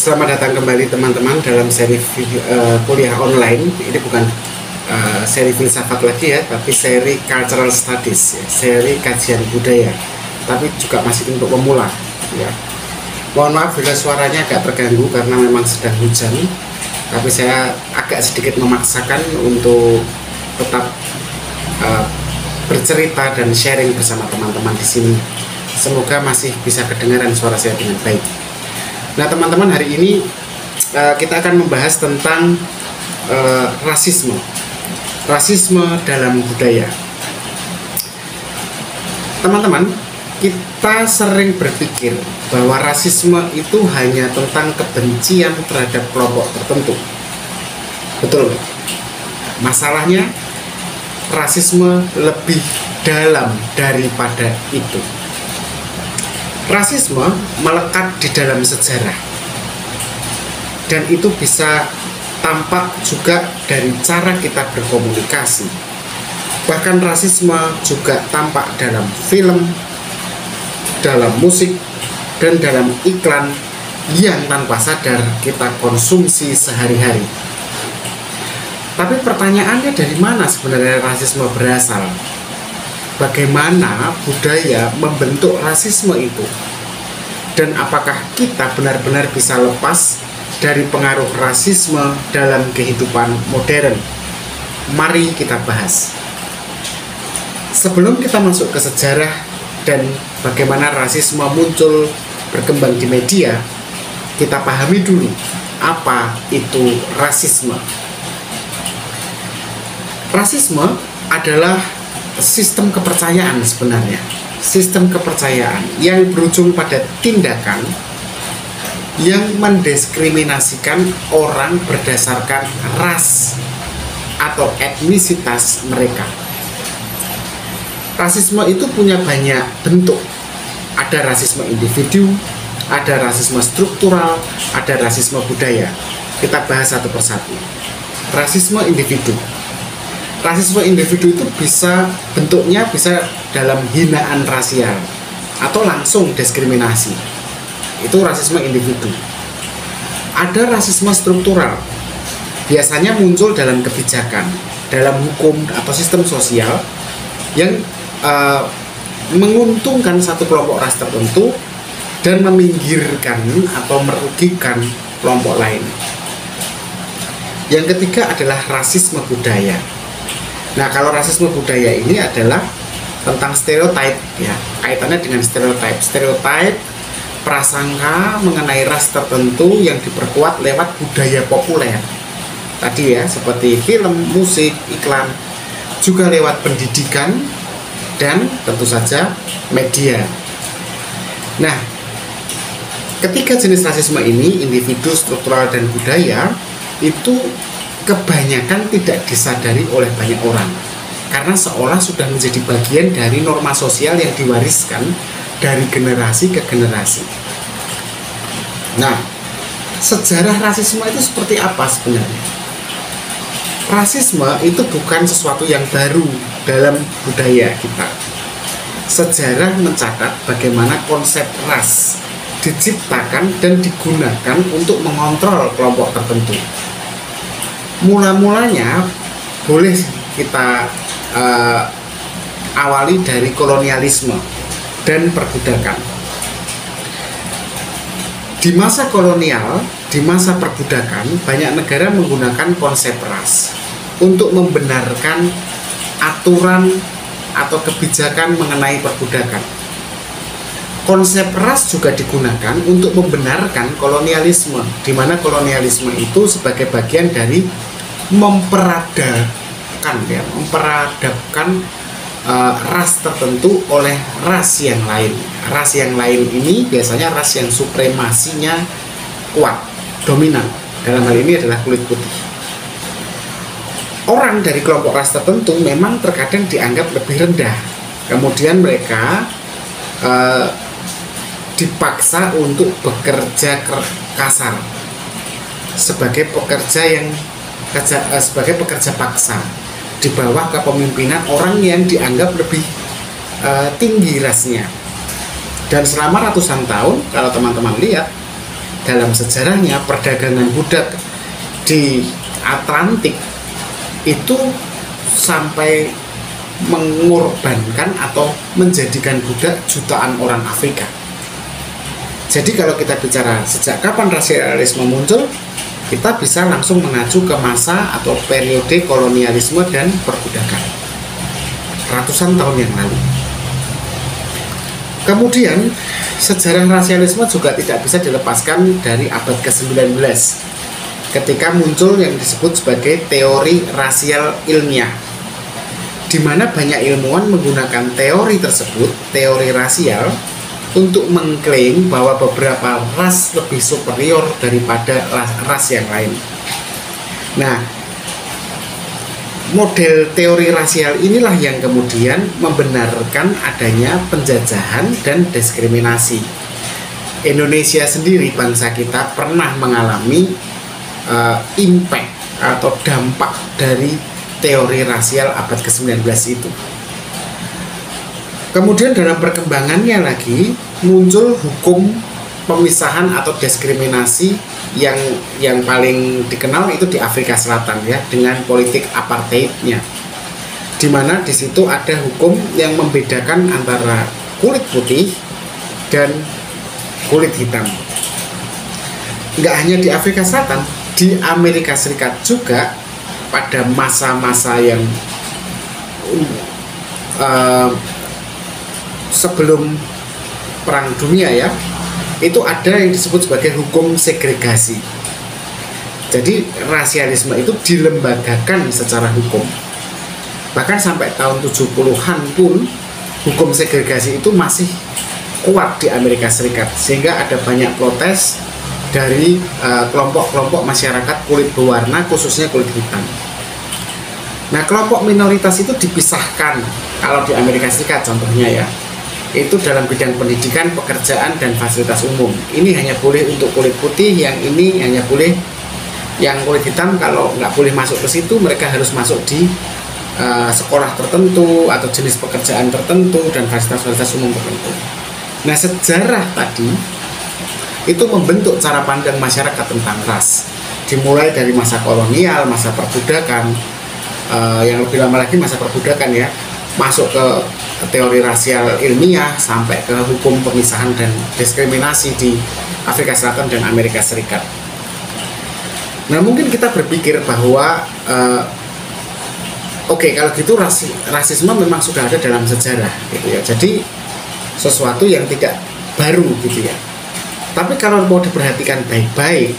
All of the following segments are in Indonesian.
Selamat datang kembali teman-teman dalam seri kuliah online. Ini bukan seri filsafat lagi ya, tapi seri cultural studies ya, seri kajian budaya. Tapi juga masih untuk pemula ya. Mohon maaf bila suaranya agak terganggu karena memang sedang hujan. Tapi saya agak sedikit memaksakan untuk tetap bercerita dan sharing bersama teman-teman di sini. Semoga masih bisa kedengaran suara saya dengan baik. Nah teman-teman, hari ini kita akan membahas tentang rasisme dalam budaya. Teman-teman, kita sering berpikir bahwa rasisme itu hanya tentang kebencian terhadap kelompok tertentu. Betul. Masalahnya, rasisme lebih dalam daripada itu. Rasisme melekat di dalam sejarah, dan itu bisa tampak juga dari cara kita berkomunikasi. Bahkan rasisme juga tampak dalam film, dalam musik, dan dalam iklan yang tanpa sadar kita konsumsi sehari-hari. Tapi pertanyaannya, dari mana sebenarnya rasisme berasal? Bagaimana budaya membentuk rasisme itu? Dan apakah kita benar-benar bisa lepas dari pengaruh rasisme dalam kehidupan modern? Mari kita bahas. Sebelum kita masuk ke sejarah dan bagaimana rasisme muncul berkembang di media, kita pahami dulu apa itu rasisme. Rasisme adalah sistem kepercayaan sebenarnya. Sistem kepercayaan yang berujung pada tindakan yang mendiskriminasikan orang berdasarkan ras atau etnisitas mereka. Rasisme itu punya banyak bentuk. Ada rasisme individu, ada rasisme struktural, ada rasisme budaya. Kita bahas satu persatu. Rasisme individu. Rasisme individu itu bentuknya bisa dalam hinaan rasial atau langsung diskriminasi. Itu rasisme individu. Ada rasisme struktural. Biasanya muncul dalam kebijakan, dalam hukum atau sistem sosial yang menguntungkan satu kelompok ras tertentu dan meminggirkan atau merugikan kelompok lain. Yang ketiga adalah rasisme budaya. Nah, kalau rasisme budaya ini adalah tentang stereotip ya, kaitannya dengan stereotip prasangka mengenai ras tertentu yang diperkuat lewat budaya populer. Tadi ya, seperti film, musik, iklan, juga lewat pendidikan dan tentu saja media. Nah, ketiga jenis rasisme ini, individu, struktural, dan budaya, itu kebanyakan tidak disadari oleh banyak orang karena seolah sudah menjadi bagian dari norma sosial yang diwariskan dari generasi ke generasi. Nah, sejarah rasisme itu seperti apa sebenarnya? Rasisme itu bukan sesuatu yang baru dalam budaya kita. Sejarah mencatat bagaimana konsep ras diciptakan dan digunakan untuk mengontrol kelompok tertentu. Mula-mulanya boleh kita awali dari kolonialisme dan perbudakan. Di masa kolonial, di masa perbudakan, banyak negara menggunakan konsep ras untuk membenarkan aturan atau kebijakan mengenai perbudakan. Konsep ras juga digunakan untuk membenarkan kolonialisme, di mana kolonialisme itu sebagai bagian dari memperadabkan ras tertentu oleh ras yang lain. Ras yang lain ini biasanya ras yang supremasinya kuat, dominan. Dalam hal ini adalah kulit putih. Orang dari kelompok ras tertentu memang terkadang dianggap lebih rendah. Kemudian mereka dipaksa untuk bekerja kasar sebagai pekerja paksa di bawah kepemimpinan orang yang dianggap lebih tinggi rasnya. Dan selama ratusan tahun, kalau teman-teman lihat dalam sejarahnya perdagangan budak di Atlantik itu sampai mengorbankan atau menjadikan budak jutaan orang Afrika. Jadi kalau kita bicara sejak kapan rasialisme muncul, kita bisa langsung mengacu ke masa atau periode kolonialisme dan perbudakan ratusan tahun yang lalu. Kemudian sejarah rasialisme juga tidak bisa dilepaskan dari abad ke-19 ketika muncul yang disebut sebagai teori rasial ilmiah, di mana banyak ilmuwan menggunakan teori tersebut, teori rasial, untuk mengklaim bahwa beberapa ras lebih superior daripada ras yang lain. Nah, model teori rasial inilah yang kemudian membenarkan adanya penjajahan dan diskriminasi. Indonesia sendiri, bangsa kita, pernah mengalami impact atau dampak dari teori rasial abad ke-19 itu. Kemudian dalam perkembangannya lagi muncul hukum pemisahan atau diskriminasi yang paling dikenal itu di Afrika Selatan ya, dengan politik apartheidnya, di mana di situ ada hukum yang membedakan antara kulit putih dan kulit hitam. Nggak hanya di Afrika Selatan, di Amerika Serikat juga pada masa-masa yang sebelum Perang Dunia ya, itu ada yang disebut sebagai hukum segregasi. Jadi rasialisme itu dilembagakan secara hukum. Bahkan sampai tahun 70-an pun hukum segregasi itu masih kuat di Amerika Serikat, sehingga ada banyak protes dari kelompok-kelompok masyarakat kulit berwarna, khususnya kulit hitam. Nah, kelompok minoritas itu dipisahkan kalau di Amerika Serikat contohnya ya, itu dalam bidang pendidikan, pekerjaan, dan fasilitas umum. Ini hanya boleh untuk kulit putih, yang ini hanya boleh, yang kulit hitam kalau nggak boleh masuk ke situ, mereka harus masuk di sekolah tertentu atau jenis pekerjaan tertentu dan fasilitas-fasilitas umum tertentu. Nah, sejarah tadi itu membentuk cara pandang masyarakat tentang ras, dimulai dari masa kolonial, masa perbudakan, yang lebih lama lagi masa perbudakan ya, masuk ke teori rasial ilmiah sampai ke hukum pemisahan dan diskriminasi di Afrika Selatan dan Amerika Serikat. Nah, mungkin kita berpikir bahwa oke, kalau gitu rasisme memang sudah ada dalam sejarah gitu ya. Jadi sesuatu yang tidak baru gitu ya. Tapi kalau mau diperhatikan baik-baik,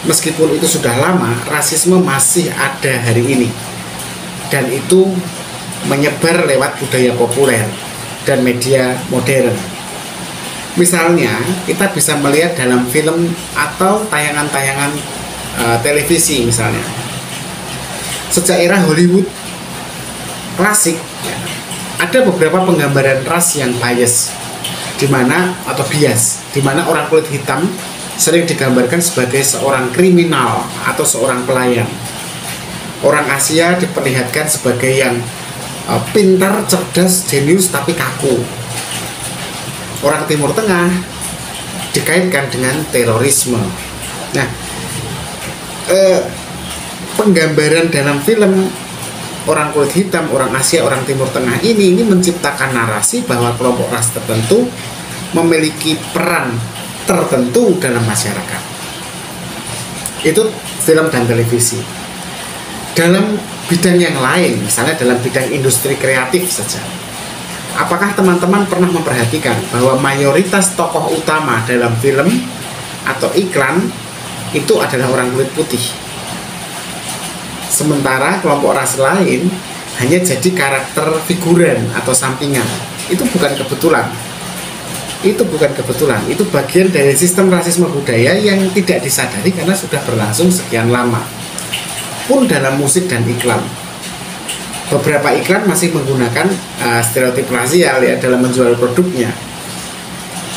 meskipun itu sudah lama, rasisme masih ada hari ini. Dan itu menyebar lewat budaya populer dan media modern. Misalnya, kita bisa melihat dalam film atau tayangan-tayangan televisi misalnya. Sejak era Hollywood klasik, ada beberapa penggambaran ras yang bias, di mana orang kulit hitam sering digambarkan sebagai seorang kriminal atau seorang pelayan. Orang Asia diperlihatkan sebagai yang pintar, cerdas, jenius, tapi kaku. Orang Timur Tengah dikaitkan dengan terorisme. Nah, penggambaran dalam film orang kulit hitam, orang Asia, orang Timur Tengah ini menciptakan narasi bahwa kelompok ras tertentu memiliki peran tertentu dalam masyarakat. Itu film dan televisi. Dalam bidang yang lain, misalnya dalam bidang industri kreatif saja, apakah teman-teman pernah memperhatikan bahwa mayoritas tokoh utama dalam film atau iklan itu adalah orang kulit putih, sementara kelompok ras lain hanya jadi karakter figuran atau sampingan? Itu bukan kebetulan. Itu bagian dari sistem rasisme budaya yang tidak disadari karena sudah berlangsung sekian lama. Pun dalam musik dan iklan, beberapa iklan masih menggunakan stereotip rasial ya dalam menjual produknya.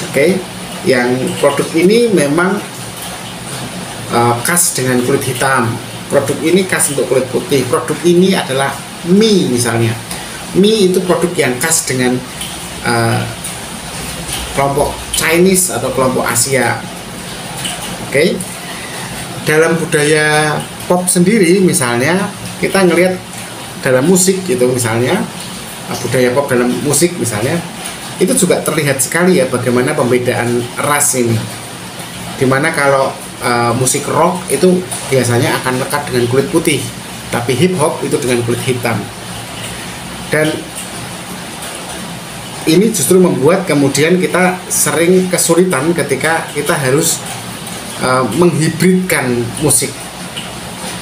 Oke, yang produk ini memang khas dengan kulit hitam, produk ini khas untuk kulit putih, produk ini adalah mie misalnya. Mie itu produk yang khas dengan kelompok Chinese atau kelompok Asia. Oke. Dalam budaya pop sendiri misalnya, kita ngelihat dalam musik gitu misalnya, budaya pop dalam musik misalnya, itu juga terlihat sekali ya bagaimana pembedaan ras ini. Dimana kalau musik rock itu biasanya akan lekat dengan kulit putih, tapi hip hop itu dengan kulit hitam. Dan ini justru membuat kemudian kita sering kesulitan ketika kita harus menghibridkan musik,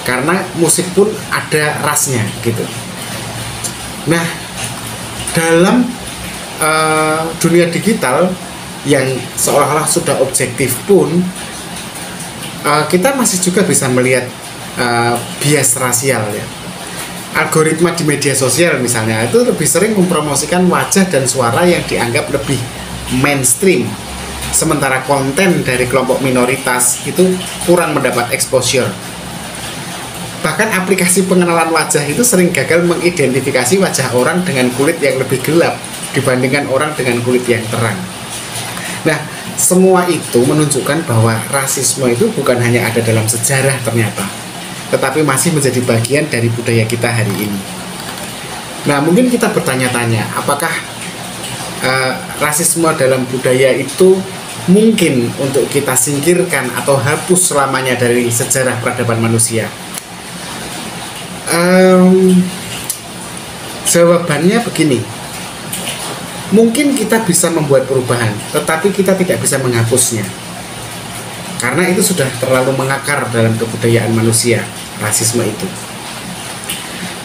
karena musik pun ada rasnya gitu. Nah, dalam dunia digital yang seolah-olah sudah objektif pun, kita masih juga bisa melihat bias rasial ya. Algoritma di media sosial misalnya itu lebih sering mempromosikan wajah dan suara yang dianggap lebih mainstream, sementara konten dari kelompok minoritas itu kurang mendapat exposure. Bahkan aplikasi pengenalan wajah itu sering gagal mengidentifikasi wajah orang dengan kulit yang lebih gelap dibandingkan orang dengan kulit yang terang. Nah, semua itu menunjukkan bahwa rasisme itu bukan hanya ada dalam sejarah ternyata, tetapi masih menjadi bagian dari budaya kita hari ini. Nah, mungkin kita bertanya-tanya, apakah rasisme dalam budaya itu mungkin untuk kita singkirkan atau hapus selamanya dari sejarah peradaban manusia? Jawabannya begini, mungkin kita bisa membuat perubahan, tetapi kita tidak bisa menghapusnya, karena itu sudah terlalu mengakar dalam kebudayaan manusia, rasisme itu.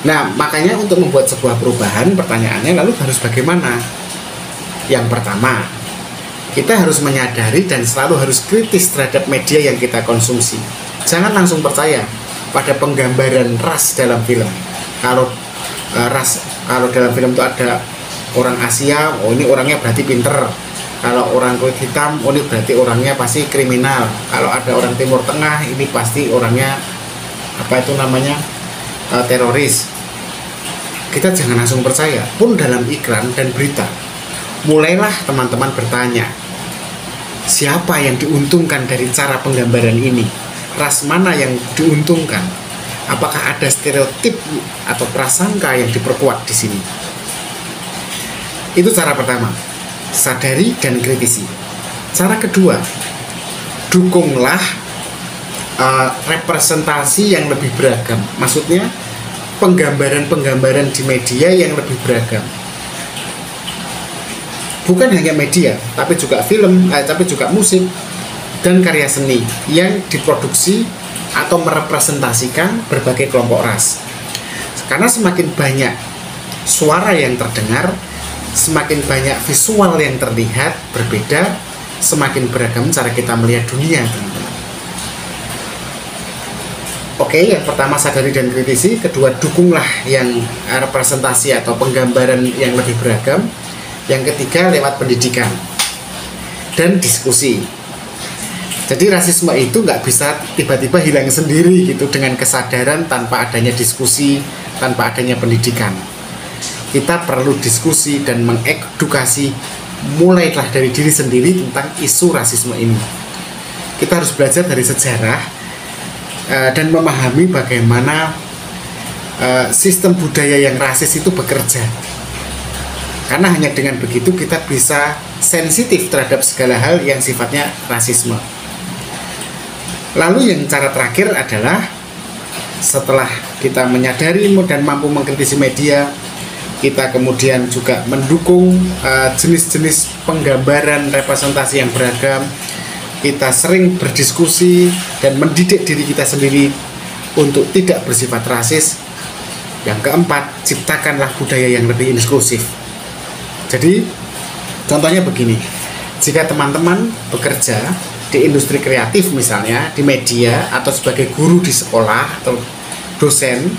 Nah, makanya untuk membuat sebuah perubahan, pertanyaannya lalu harus bagaimana? Yang pertama, kita harus menyadari dan selalu harus kritis terhadap media yang kita konsumsi. Jangan langsung percaya pada penggambaran ras dalam film. Kalau dalam film itu ada orang Asia, oh ini orangnya berarti pinter. Kalau orang kulit hitam, oh ini berarti orangnya pasti kriminal. Kalau ada orang Timur Tengah, ini pasti orangnya teroris. Kita jangan langsung percaya. Pun dalam iklan dan berita, mulailah teman-teman bertanya, siapa yang diuntungkan dari cara penggambaran ini? Ras mana yang diuntungkan? Apakah ada stereotip atau prasangka yang diperkuat di sini? Itu cara pertama, sadari dan kritisi. Cara kedua, dukunglah representasi yang lebih beragam. Maksudnya penggambaran-penggambaran di media yang lebih beragam. Bukan hanya media, tapi juga film, tapi juga musik dan karya seni yang diproduksi atau merepresentasikan berbagai kelompok ras. Karena semakin banyak suara yang terdengar, semakin banyak visual yang terlihat berbeda, semakin beragam cara kita melihat dunia, teman-teman. Oke, yang pertama sadari dan kritisi, kedua dukunglah yang representasi atau penggambaran yang lebih beragam. Yang ketiga lewat pendidikan dan diskusi. Jadi rasisme itu nggak bisa tiba-tiba hilang sendiri gitu dengan kesadaran tanpa adanya diskusi, tanpa adanya pendidikan. Kita perlu diskusi dan mengedukasi mulailah dari diri sendiri tentang isu rasisme ini. Kita harus belajar dari sejarah dan memahami bagaimana sistem budaya yang rasis itu bekerja. Karena hanya dengan begitu kita bisa sensitif terhadap segala hal yang sifatnya rasisme. Lalu yang cara terakhir adalah setelah kita menyadari dan mampu mengkritisi media, kita kemudian juga mendukung jenis-jenis penggambaran representasi yang beragam. Kita sering berdiskusi dan mendidik diri kita sendiri untuk tidak bersifat rasis. Yang keempat, ciptakanlah budaya yang lebih inklusif. Jadi contohnya begini, jika teman-teman bekerja di industri kreatif misalnya, di media atau sebagai guru di sekolah atau dosen,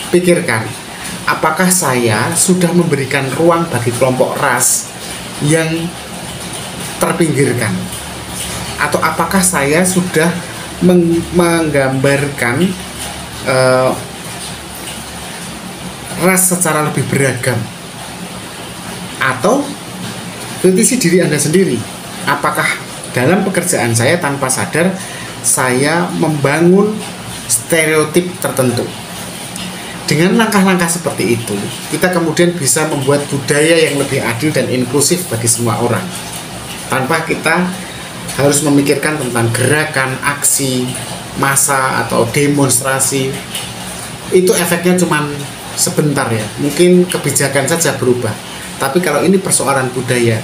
pikirkan, apakah saya sudah memberikan ruang bagi kelompok ras yang terpinggirkan? Atau apakah saya sudah menggambarkan ras secara lebih beragam? Atau Kritisi diri Anda sendiri. Apakah dalam pekerjaan saya tanpa sadar saya membangun stereotip tertentu? Dengan langkah-langkah seperti itu, kita kemudian bisa membuat budaya yang lebih adil dan inklusif bagi semua orang. Tanpa kita harus memikirkan tentang gerakan, aksi, massa atau demonstrasi. Itu efeknya cuma sebentar ya. Mungkin kebijakan saja berubah. Tapi kalau ini persoalan budaya,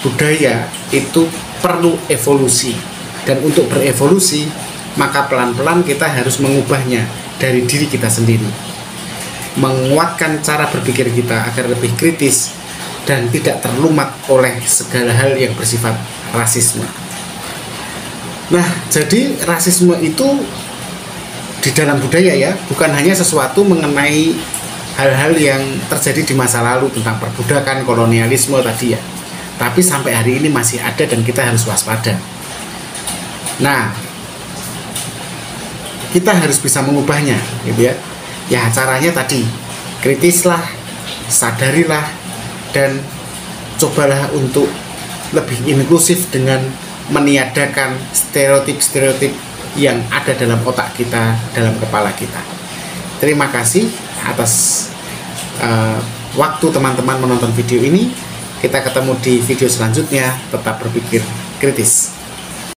budaya itu perlu evolusi. Dan untuk berevolusi, maka pelan-pelan kita harus mengubahnya dari diri kita sendiri. Menguatkan cara berpikir kita agar lebih kritis dan tidak terlumat oleh segala hal yang bersifat rasisme. Nah, jadi rasisme itu di dalam budaya ya, bukan hanya sesuatu mengenai hal-hal yang terjadi di masa lalu tentang perbudakan, kolonialisme tadi ya. Tapi sampai hari ini masih ada dan kita harus waspada. Nah, kita harus bisa mengubahnya, gitu ya. Ya caranya tadi, kritislah, sadarilah, dan cobalah untuk lebih inklusif dengan meniadakan stereotip-stereotip yang ada dalam otak kita, dalam kepala kita. Terima kasih atas waktu teman-teman menonton video ini. Kita ketemu di video selanjutnya. Tetap berpikir kritis.